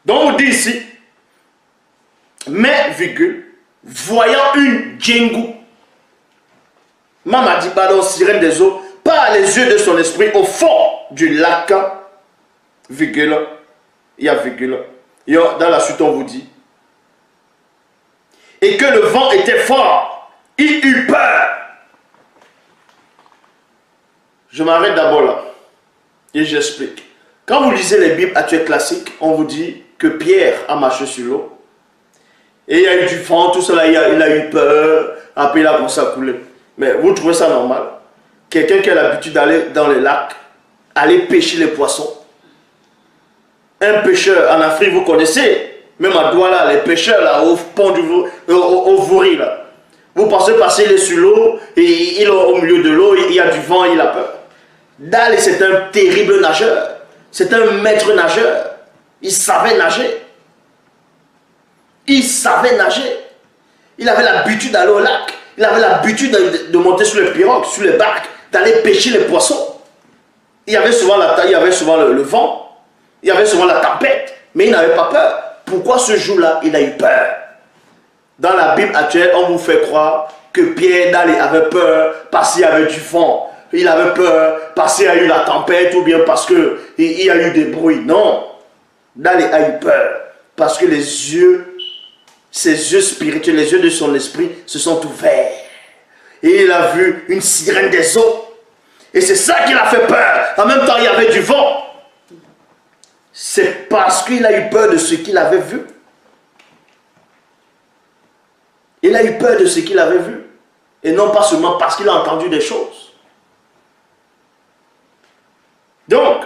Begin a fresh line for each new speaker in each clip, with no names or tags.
Donc on dit ici, mais, virgule, voyant une djengou, Mamadi pardon, sirène des eaux, par les yeux de son esprit au fond du lac, virgule, il y a virgule, dans la suite on vous dit, et que le vent était fort, il eut peur. Je m'arrête d'abord là, et j'explique. Quand vous lisez les Bibles actuelles classiques, on vous dit que Pierre a marché sur l'eau, et il y a eu du vent, tout cela, il a eu peur, après il a commencé à couler. Mais vous trouvez ça normal? Quelqu'un qui a l'habitude d'aller dans les lacs, aller pêcher les poissons. Un pêcheur en Afrique, vous connaissez, même à Douala, les pêcheurs là, au pont du au Vouri là. Vous pensez passer il est sur l'eau, et il est au milieu de l'eau, il y a du vent, il a peur. Dali, c'est un terrible nageur. C'est un maître nageur. Il savait nager. Il savait nager. Il avait l'habitude d'aller au lac. Il avait l'habitude de monter sur les pirogues, sur les barques, d'aller pêcher les poissons. Il y avait souvent, le vent. Il y avait souvent la tempête. Mais il n'avait pas peur. Pourquoi ce jour-là, il a eu peur? Dans la Bible actuelle, on vous fait croire que Pierre Dali avait peur parce qu'il y avait du vent. Il avait peur parce qu'il y a eu la tempête ou bien parce qu'il y a eu des bruits. Non. Dali a eu peur parce que ses yeux spirituels, les yeux de son esprit se sont ouverts. Et il a vu une sirène des eaux. Et c'est ça qui l'a fait peur. En même temps, il y avait du vent. C'est parce qu'il a eu peur de ce qu'il avait vu. Il a eu peur de ce qu'il avait vu. Et non pas seulement parce qu'il a entendu des choses. Donc,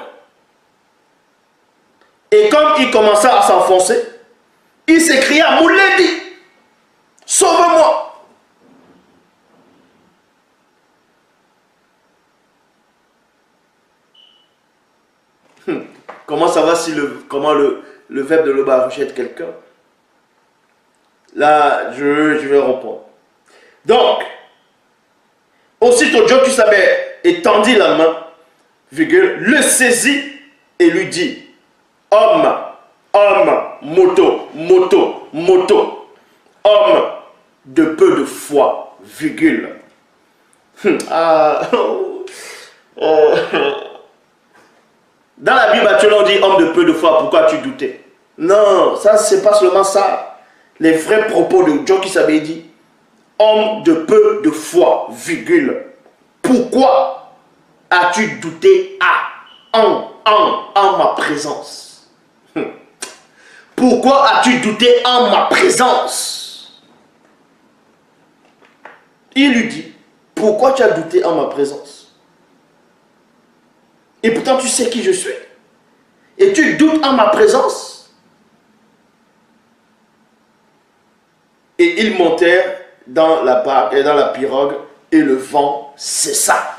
et comme il commença à s'enfoncer, il s'écria, Mouledi, sauve-moi. Comment ça va si comment le verbe de l'Oba rejette quelqu'un? Là, je vais répondre. Donc, aussitôt Jokisabe étendit la main, virgule, le saisit et lui dit, homme, moto, homme de peu de foi, virgule. Dans la Bible actuelle, on dit homme de peu de foi, pourquoi tu doutais? Non, ça, c'est pas seulement ça. Les vrais propos de Jokisabe dit, homme de peu de foi, virgule. Pourquoi as-tu douté en ma présence? Pourquoi as-tu douté en ma présence? Il lui dit, pourquoi tu as douté en ma présence? Et pourtant tu sais qui je suis. Et tu doutes en ma présence? Et ils montèrent dans la barque et dans la pirogue et le vent cessa.